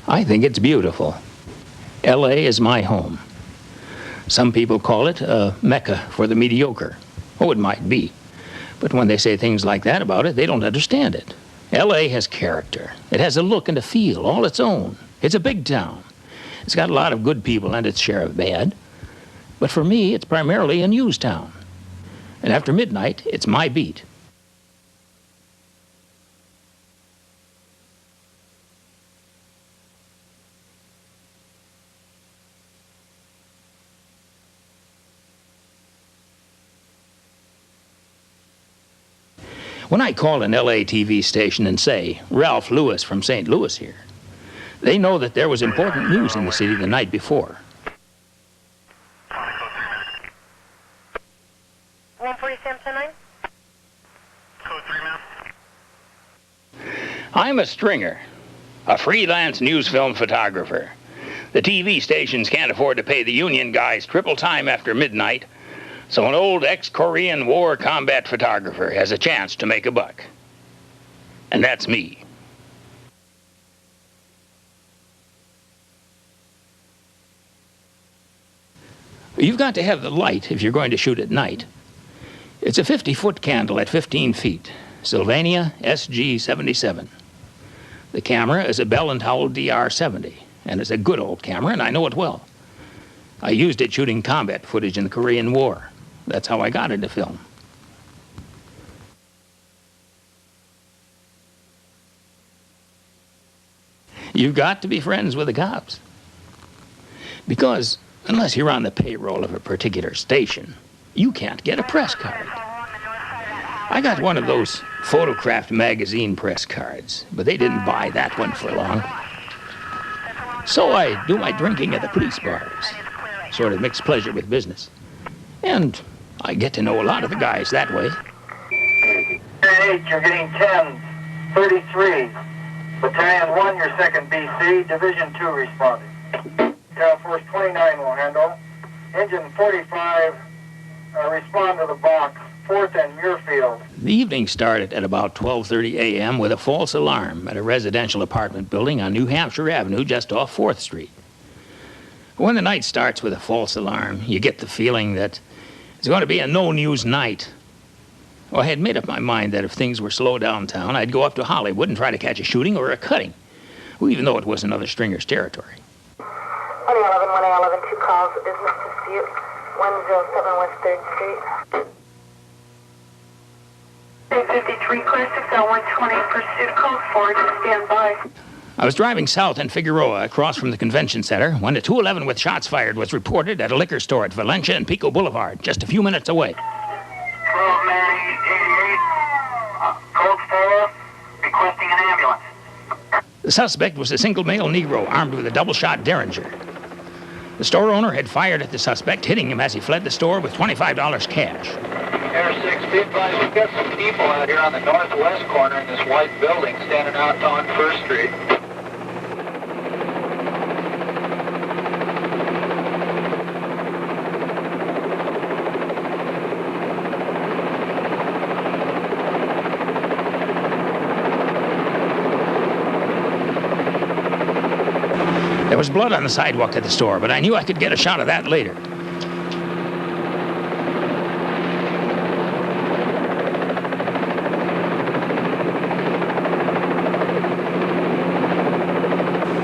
I think it's beautiful. L.A. is my home. Some people call it a mecca for the mediocre. Oh, it might be. But when they say things like that about it, they don't understand it. L.A. has character. It has a look and a feel all its own. It's a big town. It's got a lot of good people and its share of bad. But for me, it's primarily a news town. And after midnight, it's my beat. When I call an LA TV station and say, Ralph Lewis from St. Louis here, they know that there was important news in the city the night before. 140 Samson 9? Code 3, ma'am. I'm a stringer, a freelance news film photographer. The TV stations can't afford to pay the union guys triple time after midnight, so an old ex-Korean War combat photographer has a chance to make a buck. And that's me. You've got to have the light if you're going to shoot at night. It's a 50-foot candle at 15 feet, Sylvania SG-77. The camera is a Bell & Howell DR-70, and it's a good old camera, and I know it well. I used it shooting combat footage in the Korean War. That's how I got into film. You've got to be friends with the cops. Because unless you're on the payroll of a particular station, you can't get a press card. I got one of those photographed magazine press cards, but they didn't buy that one for long. So I do my drinking at the police bars. Sort of mix pleasure with business. And I get to know a lot of the guys that way. 8, you're getting 10, 33. Battalion 1, your 2nd BC, Division 2 responding. Task Force 29 will handle. Engine 45, respond to the box, 4th and Muirfield. The evening started at about 12:30 a.m. with a false alarm at a residential apartment building on New Hampshire Avenue just off 4th Street. When the night starts with a false alarm, you get the feeling that it's going to be a no-news night. Well, I had made up my mind that if things were slow downtown, I'd go up to Hollywood and try to catch a shooting or a cutting, even though it was another stringer's territory. 111, 111, 2 calls, business dispute, 107 West 3rd Street. 53, Classic, 120, pursuit code 4, to stand by. I was driving south in Figueroa across from the convention center when a 211 with shots fired was reported at a liquor store at Valencia and Pico Boulevard, just a few minutes away. 12-man 88, code 4, requesting an ambulance. The suspect was a single male Negro armed with a double-shot Derringer. The store owner had fired at the suspect, hitting him as he fled the store with $25 cash. Air 6, be advised, we've got some people out here on the northwest corner in this white building standing out on 1st Street. There was blood on the sidewalk at the store, but I knew I could get a shot of that later.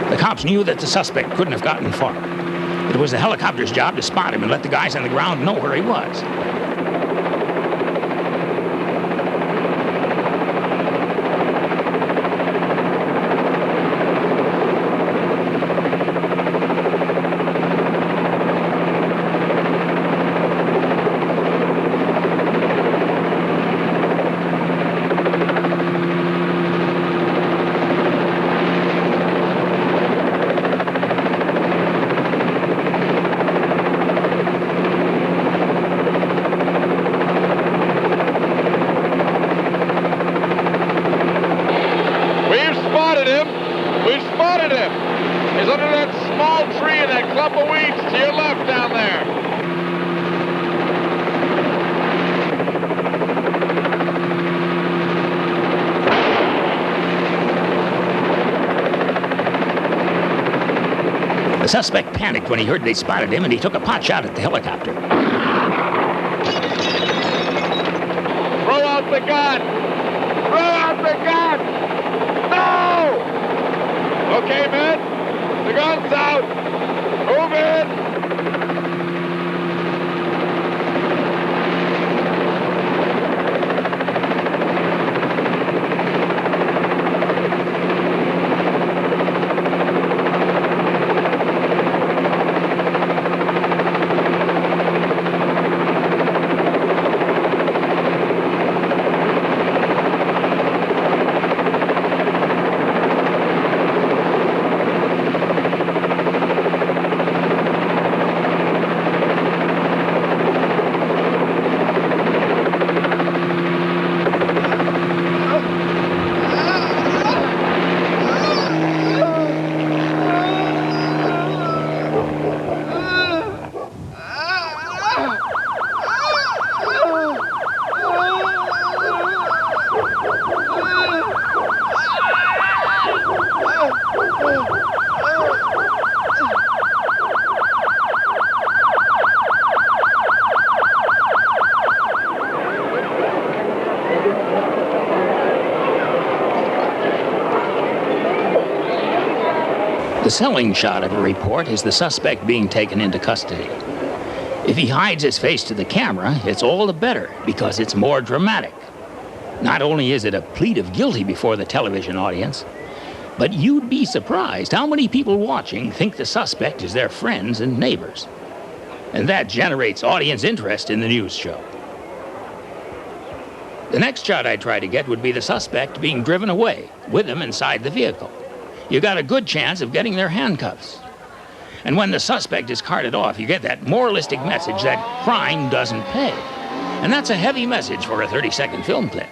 The cops knew that the suspect couldn't have gotten far. It was the helicopter's job to spot him and let the guys on the ground know where he was. suspect panicked when he heard they spotted him, and he took a pot shot at the helicopter. Throw out the gun! Throw out the gun! No! Okay, men, the gun's out. Move in. The selling shot of a report is the suspect being taken into custody. If he hides his face to the camera, it's all the better because it's more dramatic. Not only is it a plead of guilty before the television audience, but you'd be surprised how many people watching think the suspect is their friends and neighbors. And that generates audience interest in the news show. The next shot I'd try to get would be the suspect being driven away, with them inside the vehicle. You got a good chance of getting their handcuffs. And when the suspect is carted off, you get that moralistic message that crime doesn't pay. And that's a heavy message for a 30-second film clip.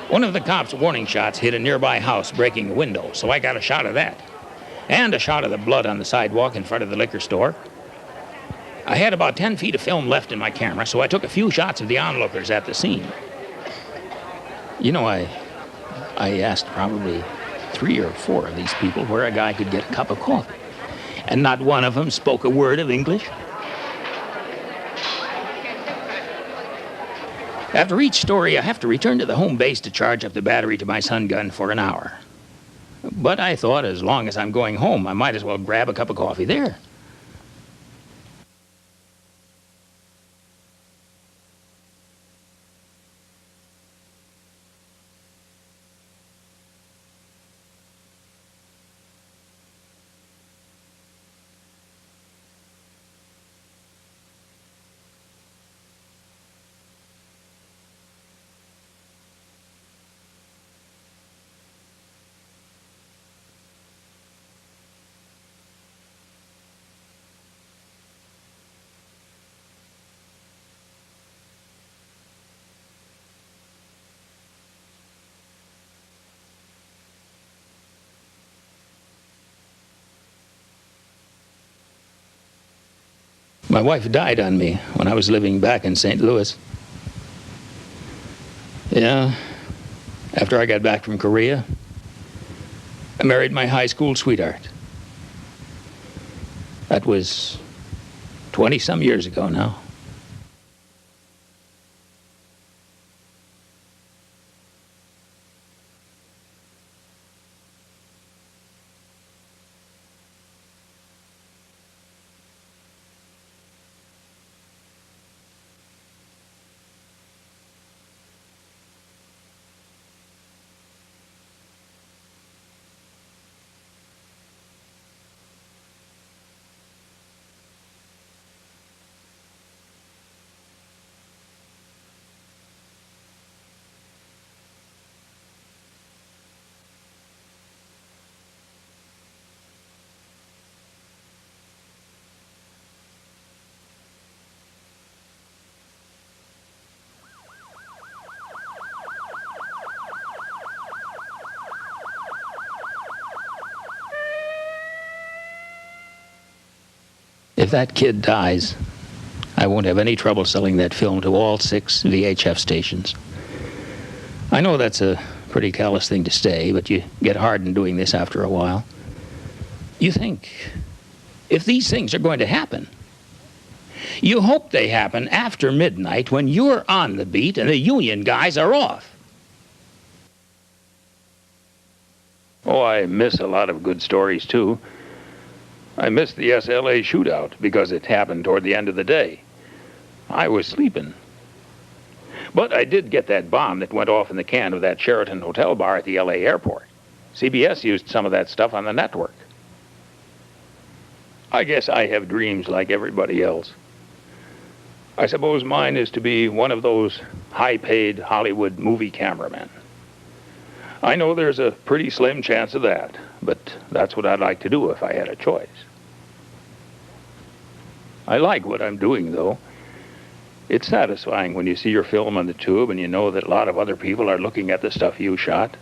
One of the cops' warning shots hit a nearby house breaking a window, so I got a shot of that. And a shot of the blood on the sidewalk in front of the liquor store. I had about 10 feet of film left in my camera, so I took a few shots of the onlookers at the scene. You know, I asked probably 3 or 4 of these people where a guy could get a cup of coffee. And not one of them spoke a word of English. After each story, I have to return to the home base to charge up the battery to my stun gun for an hour. But I thought as long as I'm going home, I might as well grab a cup of coffee there. My wife died on me when I was living back in St. Louis. Yeah, after I got back from Korea, I married my high school sweetheart. That was 20-some years ago now. If that kid dies, I won't have any trouble selling that film to all 6 VHF stations. I know that's a pretty callous thing to say, but you get hardened doing this after a while. You think, if these things are going to happen, you hope they happen after midnight when you're on the beat and the union guys are off. Oh, I miss a lot of good stories, too. I miss the SLA shootout because it happened toward the end of the day. I was sleeping. But I did get that bomb that went off in the can of that Sheraton hotel bar at the LA airport. CBS used some of that stuff on the network. I guess I have dreams like everybody else. I suppose mine is to be one of those high-paid Hollywood movie cameramen. I know there's a pretty slim chance of that, but that's what I'd like to do if I had a choice. I like what I'm doing, though. It's satisfying when you see your film on the tube and you know that a lot of other people are looking at the stuff you shot.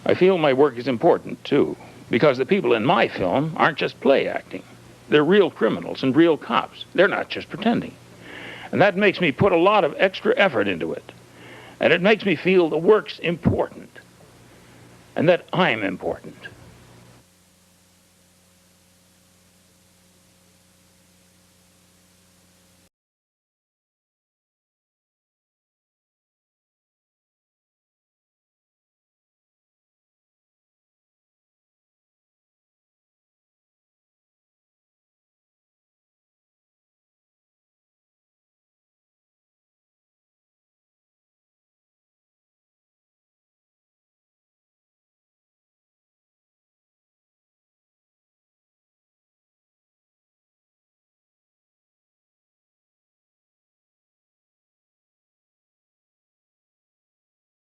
I feel my work is important, too, because the people in my film aren't just play acting. They're real criminals and real cops. They're not just pretending. And that makes me put a lot of extra effort into it. And it makes me feel the work's important. And that I'm important.